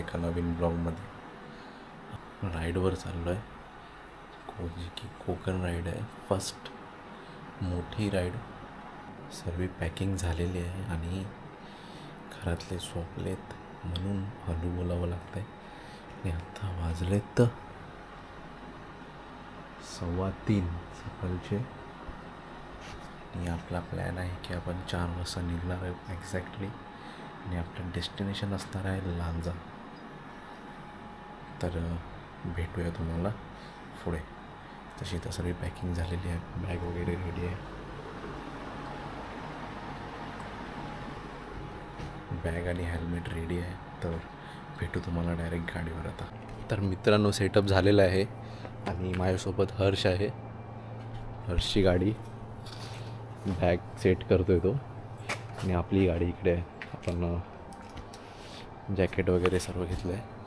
एका नवीन ब्लॉगमध्ये. राईडवर चाललो आहे, जी की कोकण राईड आहे. फर्स्ट मोठी राईड. सर्व पॅकिंग झालेली आहे आणि घरातले झोपलेत म्हणून हळू बोलावं लागतं आहे. आणि आत्ता वाजलेत 3:15 सकाळचे. आणि आपला प्लॅन आहे की आपण 4 वाजता निघणार आहे एक्झॅक्टली. आणि आपलं डेस्टिनेशन असणार आहे लांजा. तर भेटूया तुम्हाला पुढे. तशी तर सगळी पॅकिंग झालेली आहे, बॅग वगैरे रेडी आहे. बॅग आणि हेल्मेट रेडी आहे. तर भेटू तुम्हाला डायरेक्ट गाडीवर आता. तर मित्रांनो, सेटअप झालेला आहे आणि माझ्यासोबत हर्ष आहे. हर्षची गाडी, बॅग सेट करतो आहे तो. आणि आपली गाडी इकडे आहे. आपण जॅकेट वगैरे सर्व घेतलं आहे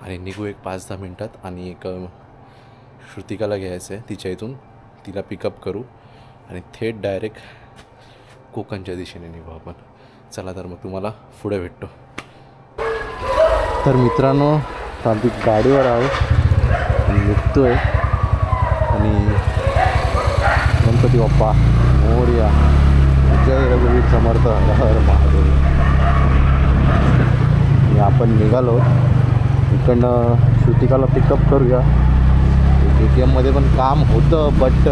आणि निघू एक 5-10 मिनटात. आणि एक श्रुतिकाला घ्यायचं आहे तिच्या इथून, तिला पिकअप करू आणि थेट डायरेक्ट कोकणच्या दिशेने निघू आपण. चला तर मग तुम्हाला पुढे भेटतो. तर मित्रांनो, आम्ही गाडीवर आहोत आणि निघतो आहे. आणि गणपती बाप्पा मोरया, जय रघुवीर समर्थ, हर महादेव. आणि आपण निघालो इकडनं श्रुतिकाला पिकअप करूया. ATMमध्ये पण काम होतं, बट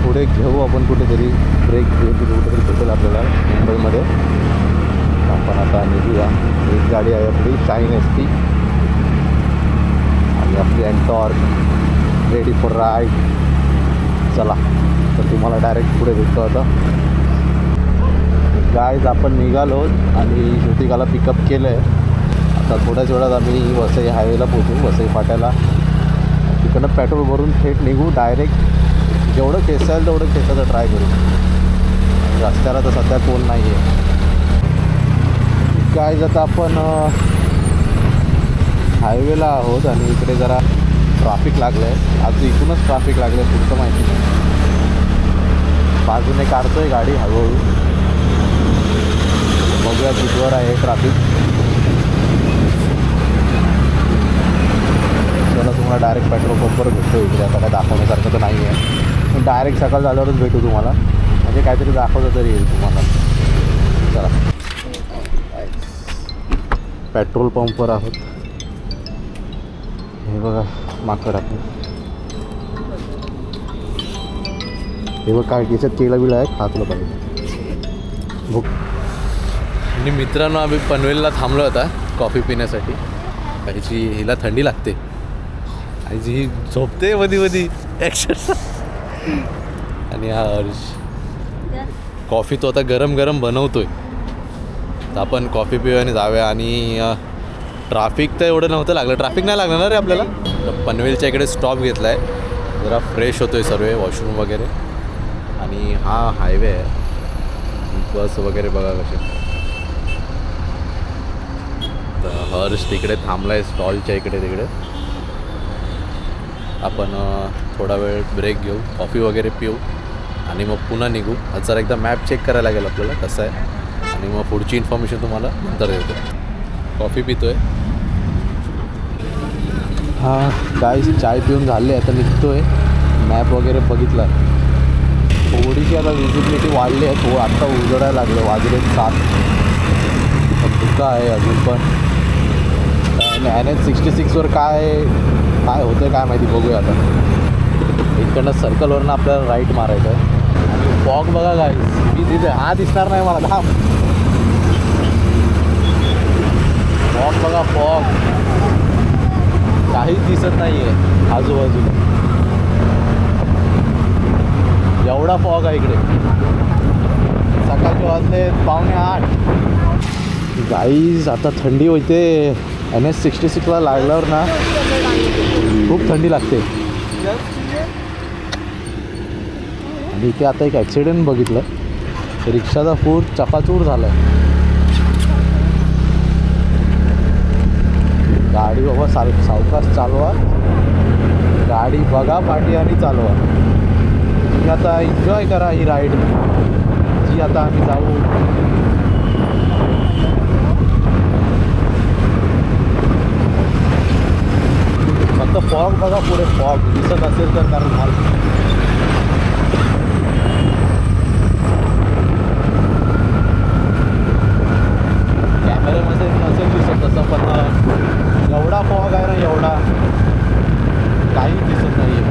पुढे घेऊ आपण कुठेतरी, ब्रेक घेऊन तिथे कुठेतरी भेटेल आपल्याला मुंबईमध्ये. आपण आता निघूया. एक गाडी आहे आपली शाईन ST आणि आपली एंटॉर्क रेडी फॉर राईड. चला तर तुम्हाला डायरेक्ट पुढे भेटतो आता. गाईज आपण निघालो आणि श्रुतिकाला पिकअप केलं आहे. आता थोड्याच वेळात आम्ही वसई हायवेला पोहोचू, वसई फाट्याला. तिकडनं पेट्रोल भरून थेट निघू डायरेक्ट. जेवढं खेचता येईल तेवढं खेचायचं ट्राय करू. रस्त्याला तर सध्या कोण नाही आहे. गाईज आता आपण हायवेला आहोत आणि इकडे जरा ट्रॅफिक लागलं आहे. आज इथूनच ट्रॅफिक लागलं आहे, पुढचं माहिती नाही. बाजूने काढतो आहे गाडी हळूहळू. बघूया कितीवर आहे ट्रॅफिक. चला तुम्हाला डायरेक्ट पेट्रोल पंपवर भेटतो. इकडे आता काय दाखवण्यासारखं तर नाही आहे. डायरेक्ट सकाळ झाल्यावरच भेटू तुम्हाला, म्हणजे काहीतरी दाखवतं तरी येईल तुम्हाला. चला पेट्रोल पंपवर आहोत. हे बघा मागं आपण, हे बघ काय याच्यात केळं बिळं आहे, खातलं पाहिजे भूक. आणि मित्रांनो, आम्ही पनवेलला थांबलो होता कॉफी पिण्यासाठी. काहीची हिला थंडी लागते आणि जी झोपते मधी ॲक्शन. आणि हा हर्ष कॉफी तो आता गरम गरम बनवतोय. तर आपण कॉफी पिऊया आणि जाऊया. आणि ट्रॅफिक तर एवढं नव्हतं लागलं, ट्रॅफिक नाही लागणार रे आपल्याला. तर पनवेलच्या इकडे स्टॉप घेतला आहे, जरा फ्रेश होतो आहे सर्व, वॉशरूम वगैरे. आणि हा हायवे आहे. बस वगैरे बघा कसे. तर हर्ष तिकडे थांबला आहे स्टॉलच्या इकडे तिकडे. आपण थोडा वेळ ब्रेक घेऊ, कॉफी वगैरे पिऊ आणि मग पुन्हा निघू. आज जरा एकदा मॅप चेक करायला लागेल आपल्याला कसं आहे. आणि मग पुढची इन्फॉर्मेशन तुम्हाला नंतर देतो. कॉफी पितो आहे. हां गाईस, चाय पिऊन झाले, आता निघतो आहे. मॅप वगैरे बघितला. थोडीशी आता विजिबिलिटी वाढली आहे. थोडं आत्ता उजडायला लागलं, वाजले 7. धुका आहे अजून पण. NH66वर काय होतं काय माहिती, बघूया आता. इकडनं सर्कलवरनं आपल्याला राईट मारायचं आहे. आणि फॉग बघा गाईस, मी तिथे हा दिसणार नाही मला. थांब, फॉग बघा, फॉग काहीच दिसत नाही आहे आजूबाजूला. एवढा फॉग आहे इकडे. सकाळचे वाजले 7:45. गाईज आता थंडी होते. NH66ला लागल्यावर ना खूप थंडी लागते. आणि इथे आता एक ॲक्सिडेंट बघितलं, रिक्षाचा फूट चकाचूर झाला आहे. गाडी बाबा सावकाश चालवा, गाडी बघा पाठी आणि चालवा. तुम्ही आता एन्जॉय करा ही राईड जी आता आम्ही जाऊ. फॉग बघा पुढे, फॉग दिसत असेल तर, कारण कॅमेऱ्यामध्ये नसेल दिसत तसं, पण एवढा फॉग आहे ना, एवढा काही दिसत नाही आहे.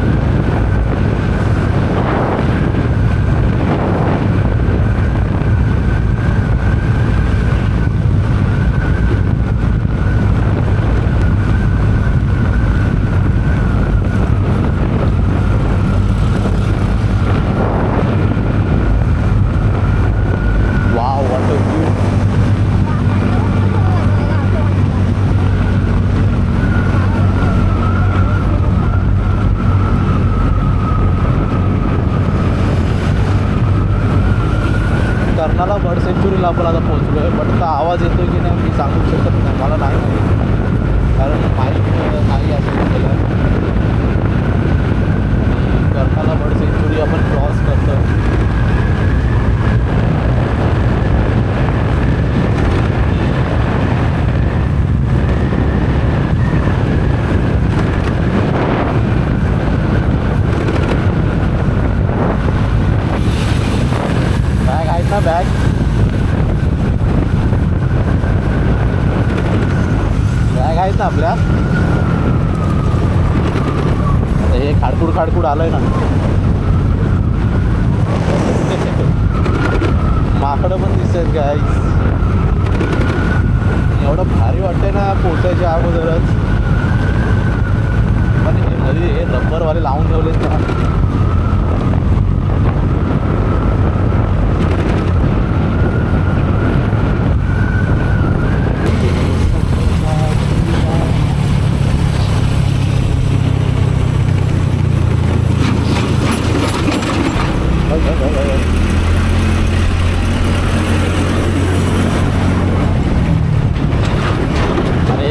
कर्नाला बर्ड सेंच्युरीला आपण आता पोहोचलो आहे. बट का आवाज येतो की नाही मी सांगू शकत नाही, मला नाही माहीत, कारण माईक नाही असेल केलं. कर्नाला बर्ड सेंच्युरी आपण क्रॉस करतो. बॅग आहेत ना, बॅग आहेत ना आपल्या. हे खाडखुड आलंय ना, माकडं पण दिसत काय. एवढं भारी वाटतंय ना पोचायच्या अगोदरच. पण हे मध्ये हे रब्बरवाले लावून ठेवलेत ना,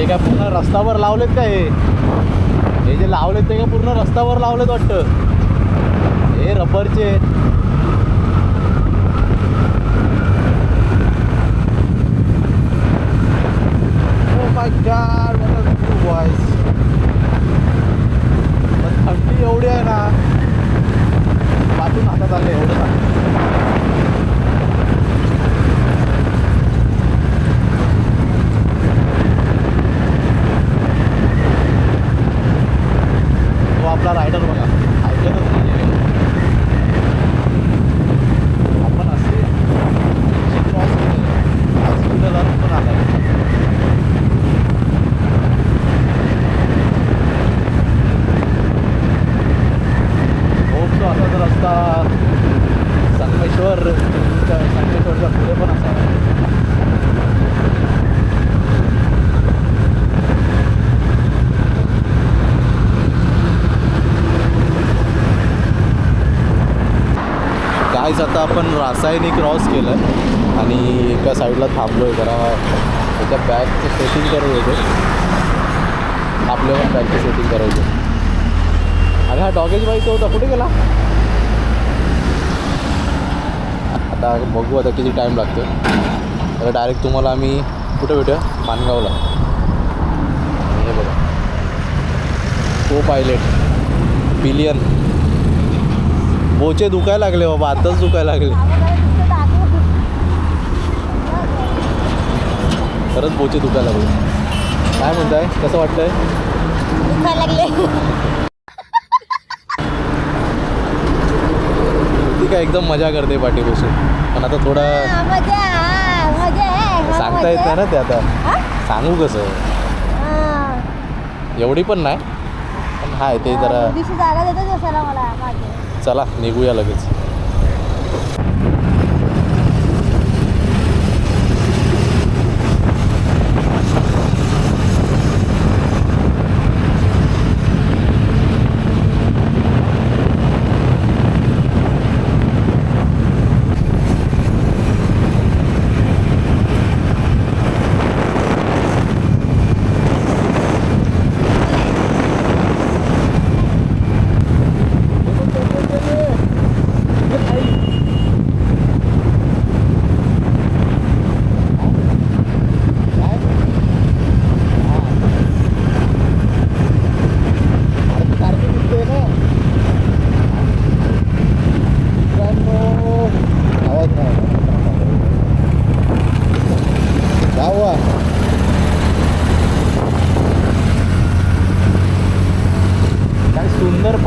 काय पूर्ण रस्त्यावर लावलेत का हे जे लावलेत ते का पूर्ण रस्त्यावर लावलेत वाटतं, हे रबरचे. Oh my god, what a beauty voice. पण थंडी एवढी आहे ना, पाठून हातात आले एवढं सांग. आपला रायडर बघा, ऐकतच नाही. आपण असे क्रॉस केले, हॉस्पिटलला पण आला आहे. होप तो असाच रस्ता संगमेश्वरच्या पुढे पण असावा. गाईज आता आपण रासायनी क्रॉस केलं आहे आणि एका साईडला थांबलो आहे. जरा त्याच्या बॅगचं सेटिंग करू येतो, आपल्या पण बॅगचं सेटिंग करायचं. आणि हा डॉगेज बाईक होता कुठे गेला आता बघू, आता किती टाईम लागतो. तर डायरेक्ट तुम्हाला आम्ही कुठे भेटूया, मानगावला. हे बघा, को पायलट बिलियन. बोचे दुखायला लागले बाबा, आताच दुखायला लागले, खरंच बोचे दुखायला लागले. काय म्हणताय, कसं वाटतंय? दुखायला लागले. ती काय एकदम मजा करते पाठी बसून, पण आता थोडा सांगता येत नाही ना ते, आता सांगू कसं. एवढी पण नाही, पण हाय ते जरा. जागा देतो बसायला मला मागे. चला निघूया लगेच.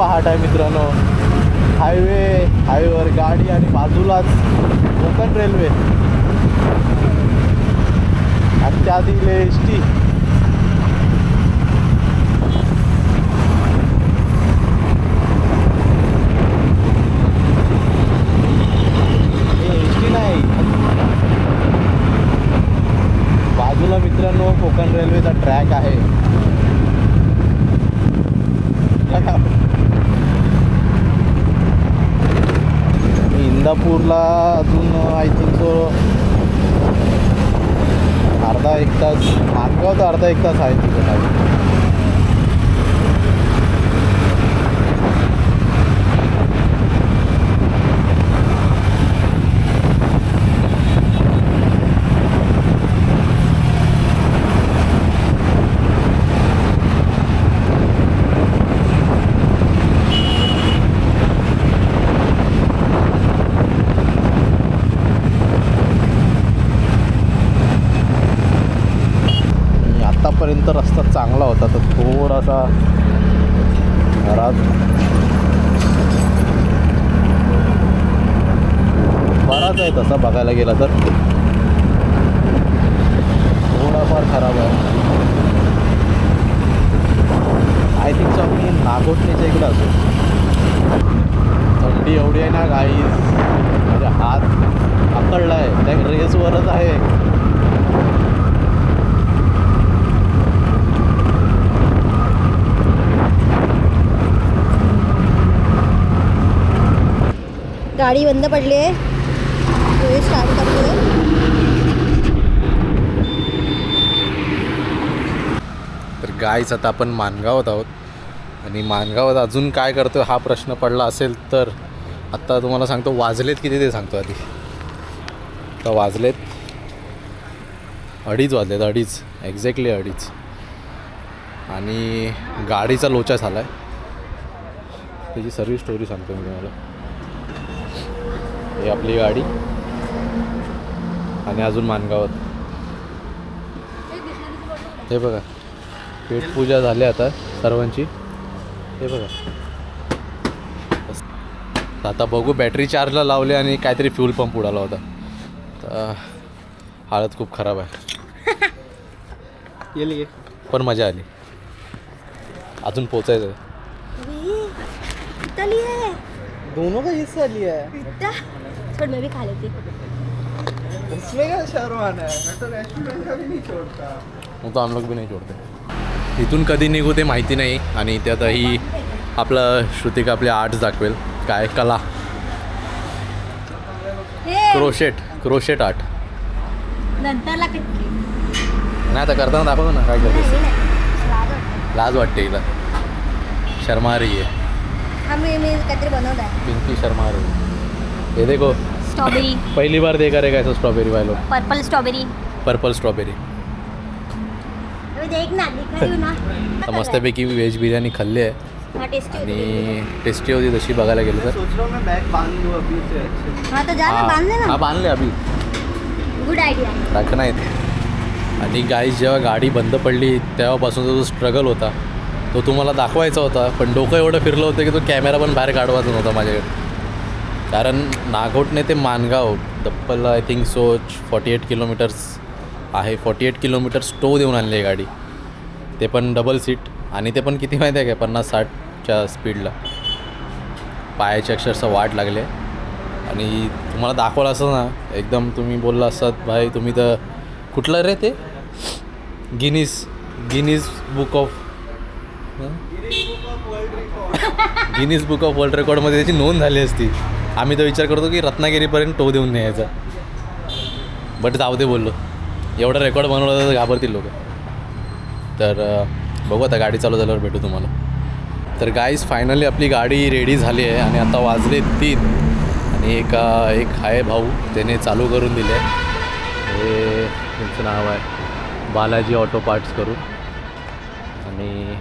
पहाट आहे मित्रांनो. हायवेवर गाडी आणि बाजूलाच कोकण रेल्वे आणि त्यात एस टी. नाही बाजूला मित्रांनो कोकण रेल्वेचा ट्रॅक आहे. इंदापूरला अजून आय थिंक सो अर्धा एक तास, मानगाव तर अर्धा एक तास आहे तिथं. आतापर्यंत रस्ता चांगला होता, तर थोडासा घरात बराच आहे तसा बघायला गेला तर, थोडाफार खराब आहे. आय थिंक सो आम्ही नागोठणेच्या इकडे असो. थंडी एवढी आहे ना गाईस, म्हणजे हात आकळला आहे, त्या रेसवरच आहे. गाडी बंद पडली आहे, स्टार्ट करतोय. तर गाईच आता आपण मानगावात आहोत आणि मानगावात अजून काय करतो हा प्रश्न पडला असेल तर आत्ता तुम्हाला सांगतो वाजलेत किती ते सांगतो आधी. तर वाजलेत 2:30 वाजलेत, 2:30 एक्झॅक्टली 2:30. आणि गाडीचा लोचा झाला आहे, त्याची सर्व स्टोरी सांगतो मी तुम्हाला. ही आपली गाडी आणि अजून मानगावात हे बघा पेटपूजा झाली आता सर्वांची. हे बघा आता बघू, बॅटरी चार्जला लावले आणि काहीतरी फ्यूल पंप उडाला होता. तर हालत खूप खराब आहे. पण मजा आली. अजून पोचायचं आहे. दोनों का हिस्सा लिया है. छोड़, मैं भी खा लेती. उसमें क्या शर्माना है, मैं तो रेस्टोरेंट का भी नहीं छोड़ता. वो तो हम लोग भी नहीं छोड़ते. इथून कधी निघू ते माहिती नाही. आणि त्यातही आपलं श्रुतिका आपली आर्ट्स दाखवेल, काय कला, क्रोशेट आर्ट. नंतरला किती नाही आता करताना दाखवतो ना काय करते. लाज वाटते हिला, शर्मा रही है. मी काहीतरी बनवत आहे. पिंकी शर्मा रही है. ये देखो स्ट्रॉबेरी, पहली बार देखा रहेगा ऐसा स्ट्रॉबेरी वालों. Purple strawberry. देख ना, दिखाई ना. तर मस्तपैकी व्हेज बिर्याणी खाल्ली आहे हाँ, टेस्टी आणि टेस्टी होती तशी बघायला गेलं तर. हाँ तो जा ना, बांध ले ना. हा बांधले अभि, गुड आयडिया. राखणं येते. आणि गाईस जेव्हा गाडी बंद पडली तेव्हापासूनचा जो स्ट्रगल होता तो तुम्हाला दाखवायचा होता, पण डोकं एवढं फिरलं होतं की तो कॅमेरा पण बाहेर काढवायचा नव्हता माझ्याकडे. कारण नागोठणे ते मानगाव तब्बल आय थिंक सो 48 किलोमीटर्स आहे. 48 किलोमीटर्स टो देऊन आणली आहे गाडी, ते पण डबल सीट. आणि ते पण किती माहिती आहे काय, 50-60च्या स्पीडला. पायाची अक्षरशः वाट लागले. आणि तुम्हाला दाखवलं असं ना, एकदम तुम्ही बोलला असतात भाई तुम्ही तर कुठलं रे ते गिनीज बुक ऑफ वर्ल्ड रेकॉर्डमध्ये त्याची नोंद झाली असती. आम्ही तर विचार करतो की रत्नागिरीपर्यंत टो देऊन न्यायचा, बट जाऊ दे बोललो. एवढा रेकॉर्ड बनवला तर घाबरतील लोक. तर बघू आता गाडी चालू झाल्यावर भेटू तुम्हाला. तर गाईज फायनली आपली गाडी रेडी झाली आहे आणि आता वाजले 3 आणि एक आहे भाऊ त्याने चालू करून दिले. हे त्यांचं नाव आहे बालाजी ऑटो पार्ट्स करून. आणि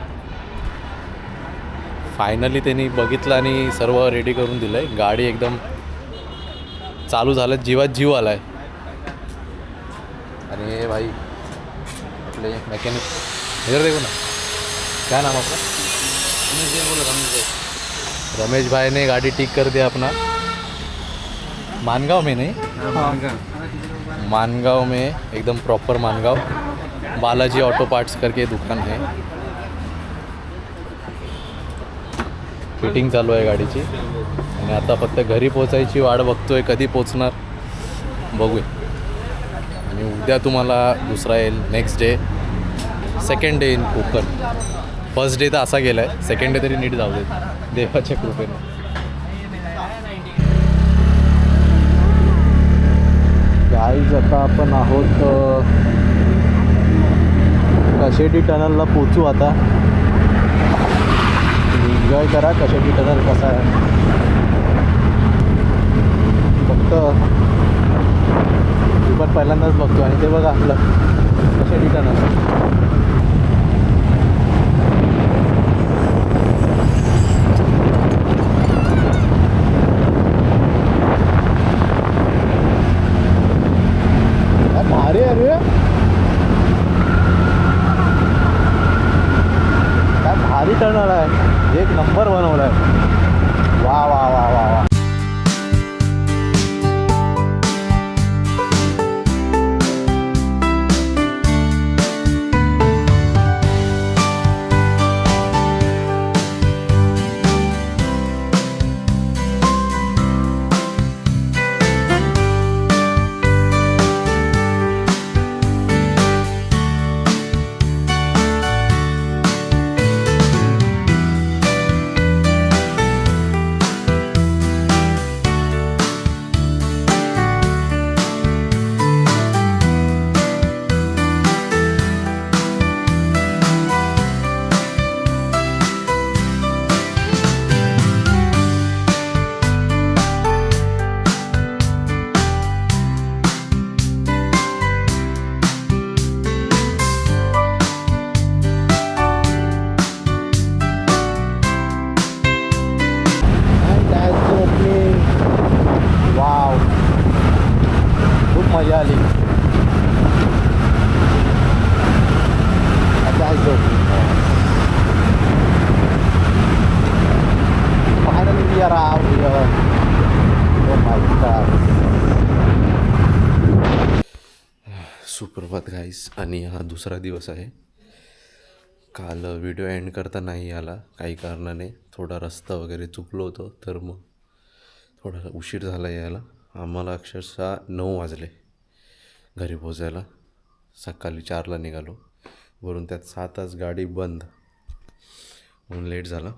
फायनली त्यांनी बघितलं आणि सर्व रेडी करून दिलं आहे. गाडी एकदम चालू झालं, जीवात जीव आला आहे. आणि हे भाई आपले मेकॅनिक इधर देखो ना, क्या नाम आपका? बोलो रमेश भाई ने गाड़ी ठीक कर दिया अपना मानगांव में नहीं मानगांव में एकदम proper Mangaon Balaji auto parts करके दुकान है फिटिंग चालू आहे गाडीची आणि आता फक्त घरी पोचायची वाट बघतोय कधी पोचणार बघूया आणि उद्या तुम्हाला दुसरा येईल next day second day in Konkan first day तर असा गेला आहे सेकंड डे तरी नीट जाऊ देत देवाच्या कृपेने गाईज आता आपण आहोत कशेटी टनलला पोचू आता एन्जॉय करा कशेटी टनल कसा आहे फक्त मी पण पहिल्यांदाच बघतो आणि ते बघा आपलं कशेटी टनल भारी आहे रे काय भारी टनल आहे एक नंबर बनवला आहे वा वा वा वा वा वाव खूप मजा आली आता finally we are out here oh my god सुप्रभात गाईस आणि हा दुसरा दिवस आहे काल व्हिडिओ एंड करता नाही आला काही कारणाने थोडा रस्ता वगैरे चुकलो होतो तर मग थोडा उशीर झाला यायला आम्हाला अक्षरशः 9 वाजले घरी पोचायला सकाळी 4ला निघालो वरून त्यात 7 तास गाडी बंद म्हणून लेट झाला